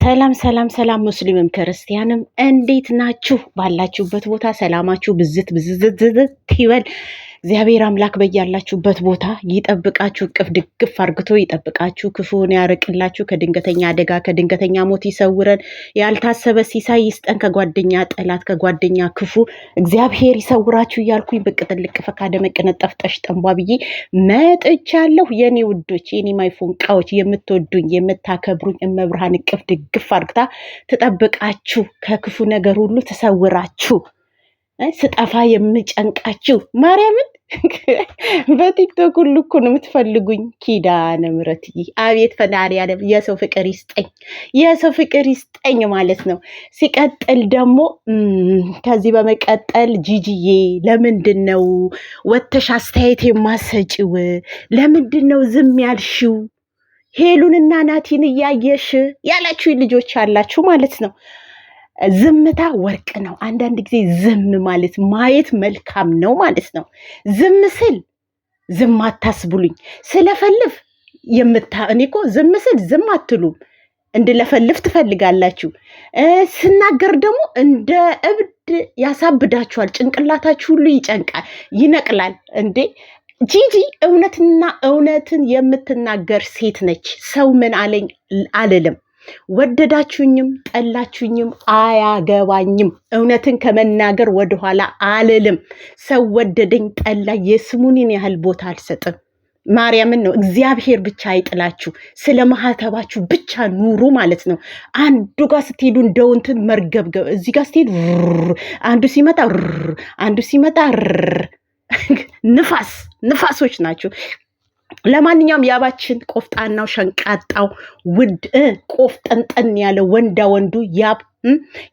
ሰላም ሰላም ሰላም ሙስሊምም ክርስቲያንም እንዴት ናችሁ? ባላችሁበት ቦታ ሰላማችሁ ብዝት ይበል። እግዚአብሔር አምላክ በያላችሁበት ቦታ ይጠብቃችሁ፣ እቅፍ ድግፍ አርግቶ ይጠብቃችሁ፣ ክፉን ያርቅላችሁ፣ ከድንገተኛ አደጋ ከድንገተኛ ሞት ይሰውረን፣ ያልታሰበ ሲሳይ ይስጠን፣ ከጓደኛ ጠላት ከጓደኛ ክፉ እግዚአብሔር ይሰውራችሁ እያልኩኝ ብቅ ጥልቅ ፈካደ መቀነጠፍ ጠሽ ጠንቧ ብዬ መጥቻለሁ። የኔ ውዶች፣ የኔ ማይፎንቃዎች፣ የምትወዱኝ የምታከብሩኝ እመብርሃን እቅፍ ድግፍ አርግታ ትጠብቃችሁ፣ ከክፉ ነገር ሁሉ ትሰውራችሁ፣ ስጠፋ የምጨንቃችሁ ማርያምን በቲክቶክ ሁሉ እኮ ነው የምትፈልጉኝ። ኪዳነ ምሕረትዬ አቤት ፈጣሪ ያለ የሰው ፍቅር ይስጠኝ፣ የሰው ፍቅር ይስጠኝ ማለት ነው። ሲቀጥል ደግሞ ከዚህ በመቀጠል ጂጂዬ ለምንድን ነው ወተሽ አስተያየት የማሰጪው? ለምንድን ነው ዝም ያልሽው? ሄሉንና ናቲን እያየሽ ያላችሁ ልጆች አላችሁ ማለት ነው። ዝምታ ወርቅ ነው። አንዳንድ ጊዜ ዝም ማለት ማየት መልካም ነው ማለት ነው። ዝም ስል ዝም አታስብሉኝ። ስለፈልፍ እኔ እኮ ዝም ስል ዝም አትሉም፣ እንድለፈልፍ ትፈልጋላችሁ። ስናገር ደግሞ እንደ እብድ ያሳብዳችኋል። ጭንቅላታችሁ ሁሉ ይጨንቃል፣ ይነቅላል። እንዴ ጂጂ እውነትና እውነትን የምትናገር ሴት ነች። ሰው ምን አለኝ አልልም። ወደዳችሁኝም ጠላችሁኝም አያገባኝም። እውነትን ከመናገር ወደኋላ አልልም። ሰው ወደደኝ ጠላ የስሙኒን ያህል ቦታ አልሰጥም። ማርያምን ነው። እግዚአብሔር ብቻ አይጥላችሁ። ስለ ማህተባችሁ ብቻ ኑሩ ማለት ነው። አንዱ ጋር ስትሄዱ እንደውንትን መርገብገብ፣ እዚህ ጋር ስትሄዱ አንዱ ሲመጣ አንዱ ሲመጣ ንፋሶች ናቸው። ለማንኛውም ያባችን ቆፍጣናው ሸንቃጣው ውድ ቆፍጠንጠን ያለ ወንዳ ወንዱ ያብ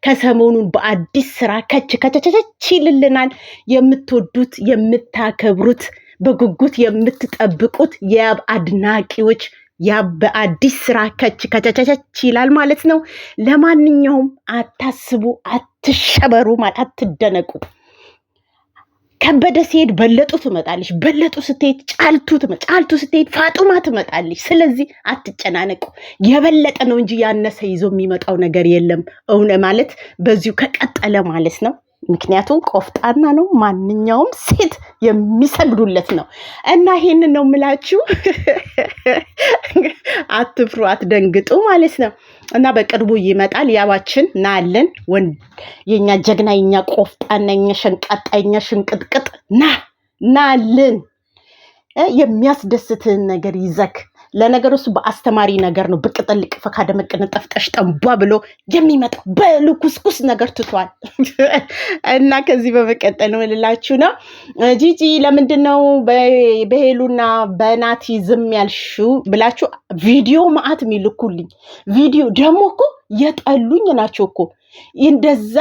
ከሰሞኑን በአዲስ ስራ ከቸቸቸች ይልልናል። የምትወዱት የምታከብሩት በጉጉት የምትጠብቁት የያብ አድናቂዎች ያብ በአዲስ ስራ ከቸቸቸች ይላል ማለት ነው። ለማንኛውም አታስቡ፣ አትሸበሩ፣ አትደነቁ። ከበደ ሲሄድ በለጡ ትመጣለች፣ በለጡ ስትሄድ ጫልቱ ስትሄድ ፋጡማ ትመጣለች። ስለዚህ አትጨናነቁ። የበለጠ ነው እንጂ ያነሰ ይዞ የሚመጣው ነገር የለም። እውነ ማለት በዚሁ ከቀጠለ ማለት ነው። ምክንያቱም ቆፍጣና ነው፣ ማንኛውም ሴት የሚሰግዱለት ነው። እና ይሄንን ነው የምላችሁ። አትፍሩ፣ አትደንግጡ ማለት ነው። እና በቅርቡ ይመጣል። ያባችን ናለን የኛ ጀግና፣ የኛ ቆፍጣና፣ የኛ ሸንቃጣ፣ የኛ ሽንቅጥቅጥ ናልን። የሚያስደስትህን ነገር ይዘክ። ለነገሩ እሱ በአስተማሪ ነገር ነው ብቅ ጥልቅ ፈካደ መቀነጠፍ ጠሽጠንቧ ብሎ የሚመጣው በልኩስኩስ ነገር ትቷል። እና ከዚህ በመቀጠል ነው ልላችሁ ነው። ጂጂ ለምንድን ነው በሄሉና በናቲ ዝም ያልሽው ብላችሁ ቪዲዮ ማአት የሚልኩልኝ ቪዲዮ ደግሞ እኮ የጠሉኝ ናቸው እኮ እንደዛ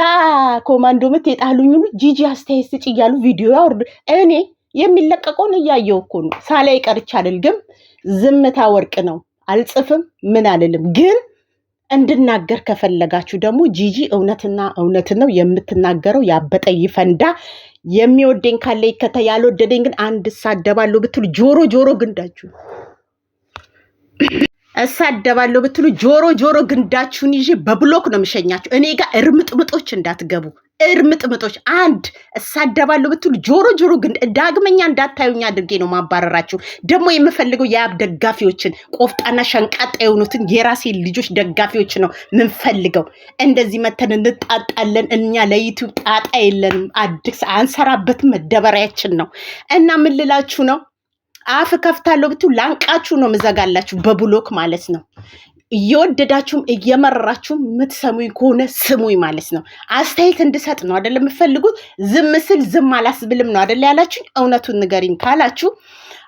ኮማንዶ ምት የጣሉኝ ሁሉ ጂጂ አስተያየት ስጭ እያሉ ቪዲዮ ያወርዱ። እኔ የሚለቀቀውን እያየው እኮ ነው። ሳላይ ቀርቻ አልልግም። ዝምታ ወርቅ ነው። አልጽፍም፣ ምን አልልም። ግን እንድናገር ከፈለጋችሁ ደግሞ ጂጂ እውነትና እውነትን ነው የምትናገረው። ያበጠ ይፈንዳ። የሚወደኝ ካለ ይከተ፣ ያልወደደኝ ግን አንድ እሳደባለሁ ብትሉ ጆሮ ግንዳችሁ እሳደባለሁ ብትሉ ጆሮ ግንዳችሁን ይዤ በብሎክ ነው የምሸኛችሁ። እኔ ጋር እርምጥምጦች እንዳትገቡ። እርምጥምጦች አንድ እሳደባለሁ ብትሉ ጆሮ ግን ዳግመኛ እንዳታዩኝ አድርጌ ነው ማባረራችሁ። ደግሞ የምፈልገው የያብ ደጋፊዎችን ቆፍጣና ሸንቃጣ የሆኑትን የራሴ ልጆች ደጋፊዎች ነው ምንፈልገው። እንደዚህ መተን እንጣጣለን። እኛ ለዩቲዩብ ጣጣ የለንም። አዲስ አንሰራበትም፣ መደበሪያችን ነው። እና ምን ልላችሁ ነው፣ አፍ ከፍታለሁ ብትሉ ላንቃችሁ ነው ምዘጋላችሁ በብሎክ ማለት ነው። እየወደዳችሁም እየመረራችሁም የምትሰሙኝ ከሆነ ስሙኝ ማለት ነው። አስተያየት እንድሰጥ ነው አይደለም የምፈልጉት። ዝም ስል ዝም አላስብልም ነው አይደል ያላችሁ። እውነቱን ንገሪኝ ካላችሁ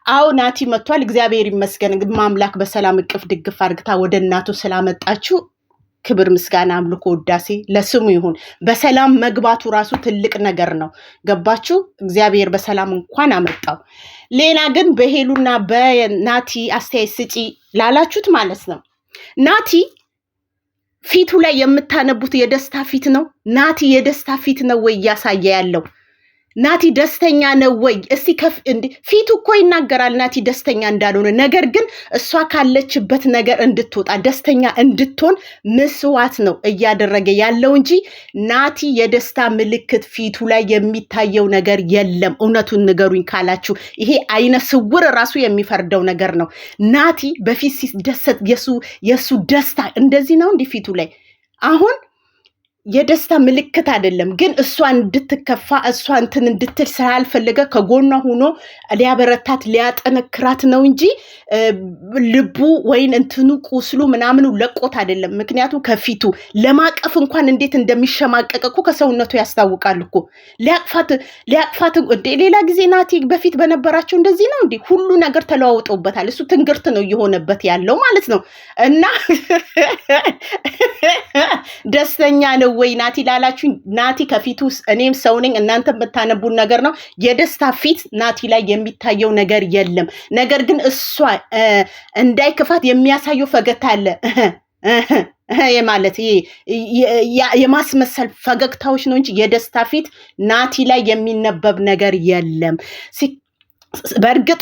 አዎ ናቲ መጥቷል። እግዚአብሔር ይመስገን። ማምላክ በሰላም እቅፍ ድግፍ አርግታ ወደ እናቱ ስላመጣችሁ ክብር ምስጋና አምልኮ ውዳሴ ለስሙ ይሁን። በሰላም መግባቱ ራሱ ትልቅ ነገር ነው። ገባችሁ? እግዚአብሔር በሰላም እንኳን አመጣው። ሌላ ግን በሄሉና በናቲ አስተያየት ስጪ ላላችሁት ማለት ነው፣ ናቲ ፊቱ ላይ የምታነቡት የደስታ ፊት ነው? ናቲ የደስታ ፊት ነው ወይ እያሳየ ያለው? ናቲ ደስተኛ ነው ወይ? እስቲ ፊቱ እኮ ይናገራል ናቲ ደስተኛ እንዳልሆነ። ነገር ግን እሷ ካለችበት ነገር እንድትወጣ ደስተኛ እንድትሆን መስዋዕት ነው እያደረገ ያለው እንጂ ናቲ የደስታ ምልክት ፊቱ ላይ የሚታየው ነገር የለም። እውነቱን ንገሩኝ ካላችሁ ይሄ አይነ ስውር ራሱ የሚፈርደው ነገር ነው። ናቲ በፊት ሲደሰት የሱ ደስታ እንደዚህ ነው እንዲህ ፊቱ ላይ አሁን የደስታ ምልክት አይደለም። ግን እሷ እንድትከፋ እሷ እንትን እንድትል ስላልፈለገ ከጎኗ ሆኖ ሊያበረታት ሊያጠነክራት ነው እንጂ ልቡ ወይን እንትኑ ቁስሉ ምናምኑ ለቆት አይደለም። ምክንያቱም ከፊቱ ለማቀፍ እንኳን እንዴት እንደሚሸማቀቅ እኮ ከሰውነቱ ያስታውቃል እኮ። ሊያቅፋት ሌላ ጊዜ ናቲ በፊት በነበራቸው እንደዚህ ነው እንዴ? ሁሉ ነገር ተለዋውጠውበታል። እሱ ትንግርት ነው እየሆነበት ያለው ማለት ነው። እና ደስተኛ ነው ወይ ናቲ ላላችሁ፣ ናቲ ከፊቱ እኔም ሰው ነኝ እናንተ የምታነቡን ነገር ነው። የደስታ ፊት ናቲ ላይ የሚታየው ነገር የለም። ነገር ግን እሷ እንዳይከፋት የሚያሳየው ፈገግታ አለ የማለት የማስመሰል ፈገግታዎች ነው እንጂ የደስታ ፊት ናቲ ላይ የሚነበብ ነገር የለም። በእርግጥ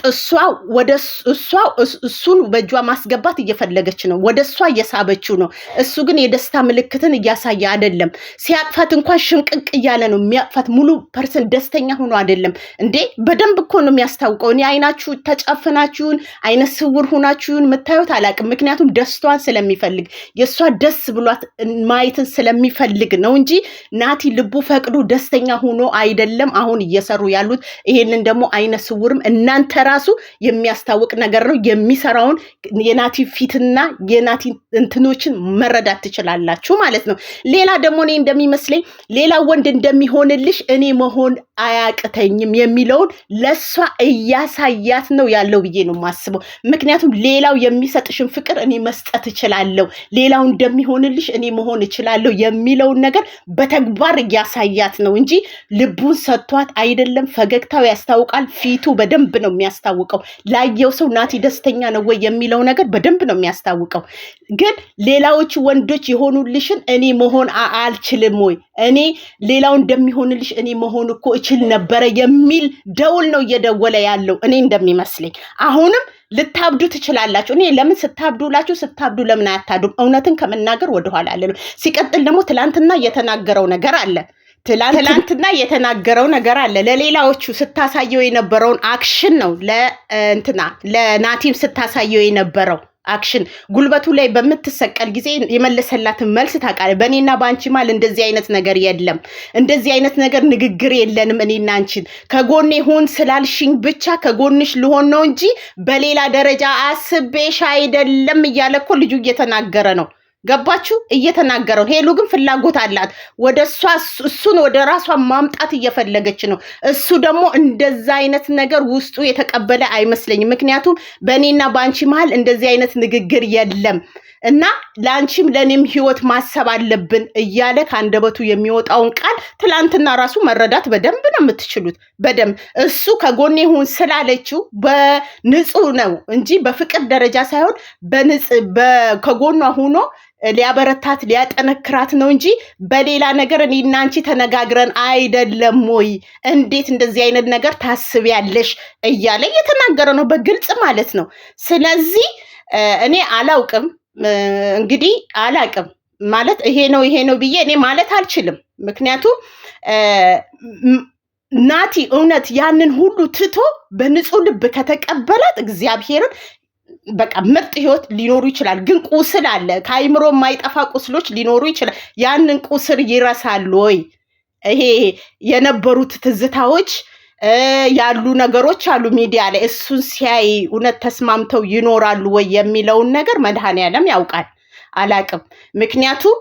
እሱን በእጇ ማስገባት እየፈለገች ነው፣ ወደ እሷ እየሳበችው ነው። እሱ ግን የደስታ ምልክትን እያሳየ አይደለም። ሲያቅፋት እንኳን ሽምቅቅ እያለ ነው የሚያቅፋት። ሙሉ ፐርሰን ደስተኛ ሆኖ አይደለም እንዴ። በደንብ እኮ ነው የሚያስታውቀው። እኔ አይናችሁ ተጨፍናችሁን አይነ ስውር ሆናችሁን የምታዩት አላቅም። ምክንያቱም ደስቷን ስለሚፈልግ የእሷ ደስ ብሏት ማየትን ስለሚፈልግ ነው እንጂ ናቲ ልቡ ፈቅዶ ደስተኛ ሆኖ አይደለም አሁን እየሰሩ ያሉት። ይሄንን ደግሞ አይነ ስውር እናንተ ራሱ የሚያስታውቅ ነገር ነው። የሚሰራውን የናቲ ፊትና የናቲ እንትኖችን መረዳት ትችላላችሁ ማለት ነው። ሌላ ደግሞ እኔ እንደሚመስለኝ ሌላ ወንድ እንደሚሆንልሽ እኔ መሆን አያቅተኝም የሚለውን ለሷ እያሳያት ነው ያለው ብዬ ነው የማስበው። ምክንያቱም ሌላው የሚሰጥሽን ፍቅር እኔ መስጠት እችላለሁ፣ ሌላው እንደሚሆንልሽ እኔ መሆን እችላለሁ የሚለውን ነገር በተግባር እያሳያት ነው እንጂ ልቡን ሰጥቷት አይደለም። ፈገግታው ያስታውቃል፣ ፊቱ በደንብ ነው የሚያስታውቀው። ላየው ሰው ናቲ ደስተኛ ነው ወይ የሚለው ነገር በደንብ ነው የሚያስታውቀው። ግን ሌላዎቹ ወንዶች የሆኑልሽን እኔ መሆን አልችልም ወይ? እኔ ሌላው እንደሚሆንልሽ እኔ መሆን እኮ እችል ነበረ የሚል ደውል ነው እየደወለ ያለው እኔ እንደሚመስለኝ። አሁንም ልታብዱ ትችላላችሁ። እኔ ለምን ስታብዱ ለምን አያታዱም? እውነትን ከመናገር ወደኋላ አለ። ሲቀጥል ደግሞ ትላንትና የተናገረው ነገር አለ ትላንትና የተናገረው ነገር አለ። ለሌላዎቹ ስታሳየው የነበረውን አክሽን ነው ለናቲም ስታሳየው የነበረው አክሽን ጉልበቱ ላይ በምትሰቀል ጊዜ የመለሰላትን መልስ ታውቃለህ። በእኔና በአንቺ ማል እንደዚህ አይነት ነገር የለም፣ እንደዚህ አይነት ነገር ንግግር የለንም። እኔና አንቺን ከጎኔ ሁን ስላልሽኝ ብቻ ከጎንሽ ልሆን ነው እንጂ በሌላ ደረጃ አስቤሽ አይደለም እያለ እኮ ልጁ እየተናገረ ነው። ገባችሁ? እየተናገረው። ሄሉ ግን ፍላጎት አላት ወደ እሱን ወደ ራሷ ማምጣት እየፈለገች ነው። እሱ ደግሞ እንደዛ አይነት ነገር ውስጡ የተቀበለ አይመስለኝም። ምክንያቱም በእኔና በአንቺ መሀል እንደዚህ አይነት ንግግር የለም እና ለአንቺም ለእኔም ህይወት ማሰብ አለብን እያለ ከአንደበቱ የሚወጣውን ቃል ትላንትና ራሱ መረዳት በደንብ ነው የምትችሉት። በደንብ እሱ ከጎኔ ሁን ስላለችው በንጹህ ነው እንጂ በፍቅር ደረጃ ሳይሆን ከጎኗ ሆኖ ሊያበረታት ሊያጠነክራት ነው እንጂ በሌላ ነገር እኔና አንቺ ተነጋግረን አይደለም ወይ? እንዴት እንደዚህ አይነት ነገር ታስቢያለሽ እያለ እየተናገረ ነው በግልጽ ማለት ነው። ስለዚህ እኔ አላውቅም እንግዲህ አላውቅም ማለት ይሄ ነው ብዬ እኔ ማለት አልችልም። ምክንያቱም ናቲ እውነት ያንን ሁሉ ትቶ በንጹህ ልብ ከተቀበላት እግዚአብሔርን በቃ ምርጥ ህይወት ሊኖሩ ይችላል። ግን ቁስል አለ፣ ከአይምሮ የማይጠፋ ቁስሎች ሊኖሩ ይችላል። ያንን ቁስል ይረሳሉ ወይ? ይሄ የነበሩት ትዝታዎች ያሉ ነገሮች አሉ ሚዲያ ላይ፣ እሱን ሲያይ እውነት ተስማምተው ይኖራሉ ወይ የሚለውን ነገር መድኃኔዓለም ያውቃል። አላቅም። ምክንያቱም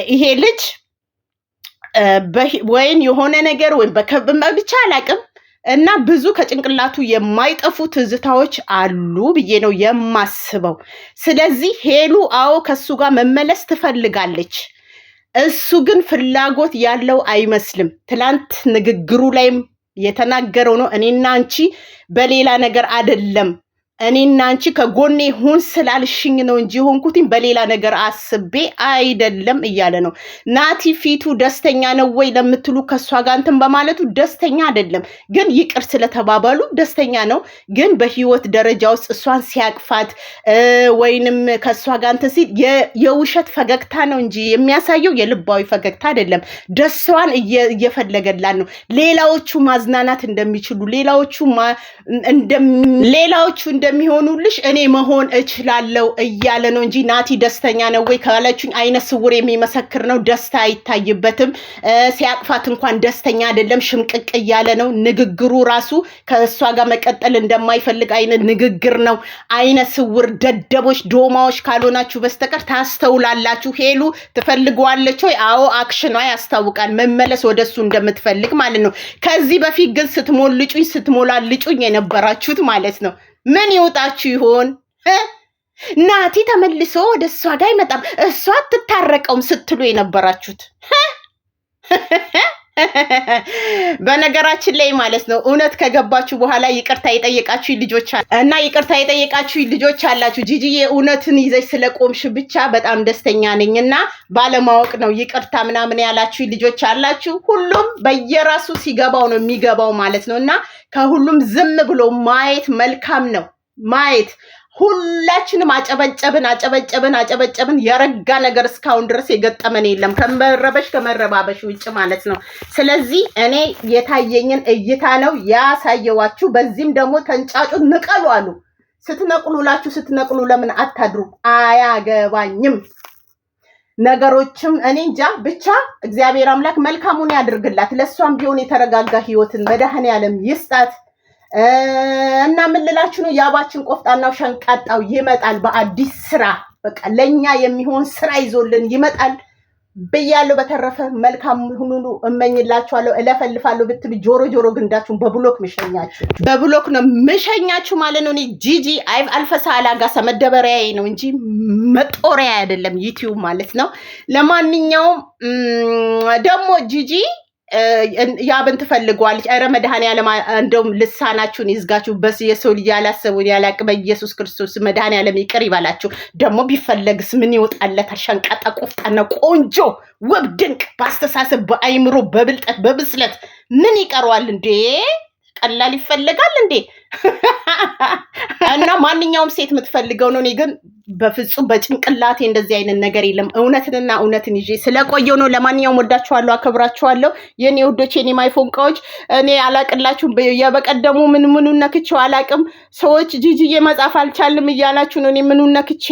ይሄ ልጅ ወይን የሆነ ነገር ወይም ብቻ አላቅም እና ብዙ ከጭንቅላቱ የማይጠፉ ትዝታዎች አሉ ብዬ ነው የማስበው። ስለዚህ ሄሉ አዎ ከሱ ጋር መመለስ ትፈልጋለች። እሱ ግን ፍላጎት ያለው አይመስልም። ትላንት ንግግሩ ላይም የተናገረው ነው እኔና አንቺ በሌላ ነገር አይደለም እኔና አንቺ ከጎኔ ሁን ስላልሽኝ ነው እንጂ ሆንኩትኝ በሌላ ነገር አስቤ አይደለም እያለ ነው። ናቲ ፊቱ ደስተኛ ነው ወይ ለምትሉ ከሷ ጋር እንትን በማለቱ ደስተኛ አይደለም፣ ግን ይቅር ስለተባባሉ ደስተኛ ነው። ግን በህይወት ደረጃ ውስጥ እሷን ሲያቅፋት ወይንም ከሷ ጋር እንትን ሲል የውሸት ፈገግታ ነው እንጂ የሚያሳየው የልባዊ ፈገግታ አይደለም። ደስታዋን እየፈለገላት ነው። ሌላዎቹ ማዝናናት እንደሚችሉ ሌላዎቹ እንደሚሆኑልሽ እኔ መሆን እችላለሁ እያለ ነው እንጂ ናቲ ደስተኛ ነው ወይ ካላችሁኝ አይነ ስውር የሚመሰክር ነው። ደስታ አይታይበትም። ሲያቅፋት እንኳን ደስተኛ አይደለም፣ ሽምቅቅ እያለ ነው። ንግግሩ ራሱ ከእሷ ጋር መቀጠል እንደማይፈልግ አይነት ንግግር ነው። አይነ ስውር ደደቦች ዶማዎች ካልሆናችሁ በስተቀር ታስተውላላችሁ። ሄሉ ትፈልገዋለች ወይ? አዎ፣ አክሽኗ ያስታውቃል መመለስ ወደሱ እንደምትፈልግ ማለት ነው። ከዚህ በፊት ግን ስትሞላልጩኝ የነበራችሁት ማለት ነው። ምን ይውጣችሁ ይሆን? ናቲ ተመልሶ ወደ እሷ ጋር አይመጣም፣ እሷ አትታረቀውም ስትሉ የነበራችሁት በነገራችን ላይ ማለት ነው እውነት ከገባችሁ በኋላ ይቅርታ የጠየቃችሁ ልጆች አላችሁ። ጂጂዬ እውነትን ይዘሽ ስለቆምሽ ብቻ በጣም ደስተኛ ነኝ እና ባለማወቅ ነው ይቅርታ ምናምን ያላችሁ ልጆች አላችሁ። ሁሉም በየራሱ ሲገባው ነው የሚገባው ማለት ነው እና ከሁሉም ዝም ብሎ ማየት መልካም ነው። ማየት ሁላችንም አጨበጨብን የረጋ ነገር እስካሁን ድረስ የገጠመን የለም ከመረባበሽ ውጭ ማለት ነው። ስለዚህ እኔ የታየኝን እይታ ነው ያሳየዋችሁ። በዚህም ደግሞ ተንጫጩ ንቀሉ አሉ። ስትነቅሉ ለምን አታድሩ? አያገባኝም። ነገሮችም እኔ እንጃ ብቻ እግዚአብሔር አምላክ መልካሙን ያድርግላት። ለሷም ቢሆን የተረጋጋ ህይወትን መድኃኔዓለም ይስጣት። እና ምን ልላችሁ ነው፣ ያባችን ቆፍጣናው ሸንቃጣው ይመጣል በአዲስ ስራ። በቃ ለኛ የሚሆን ስራ ይዞልን ይመጣል ብያለሁ። በተረፈ መልካም ሁሉ እመኝላችኋለሁ። እለፈልፋለሁ ብትሉ ጆሮ ግንዳችሁን በብሎክ ነው ምሸኛችሁ ማለት ነው። እኔ ጂጂ አልፈሳ አላጋሳ መደበሪያዬ ነው እንጂ መጦሪያ አይደለም ዩቲዩብ ማለት ነው። ለማንኛውም ደግሞ ጂጂ ያብን ትፈልገዋለች። ኧረ መድኃኔዓለም እንደውም ልሳናችሁን ይዝጋችሁ። የሰው ልጅ ያላሰቡን ያላቅ በኢየሱስ ክርስቶስ መድኃኔዓለም ይቅር ይባላችሁ። ደግሞ ቢፈለግስ ምን ይወጣለታል? ሸንቃጣ ቆፍጣና ቆንጆ ውብ ድንቅ በአስተሳሰብ በአይምሮ በብልጠት በብስለት ምን ይቀረዋል እንዴ? ቀላል ይፈልጋል እንዴ? እና ማንኛውም ሴት የምትፈልገው ነው። እኔ ግን በፍጹም በጭንቅላቴ እንደዚህ አይነት ነገር የለም። እውነትን ይዤ ስለቆየው ነው። ለማንኛውም ወዳችኋለሁ፣ አከብራችኋለሁ የኔ ውዶች፣ የኔ ማይፎንቃዎች። እኔ አላቅላችሁም። የበቀደሙ ምኑን ነክቼው አላቅም። ሰዎች ጂጂዬ መጻፍ አልቻልም እያላችሁ ነው። እኔ ምኑን ነክቼ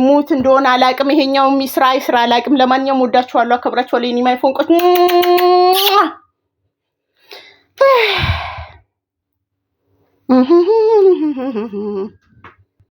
ሙት እንደሆነ አላቅም። ይሄኛው ይስራ አላቅም። ለማንኛውም ወዳችኋለሁ፣ አከብራችኋለሁ የኔ ማይፎንቃዎች። Mm-hmm.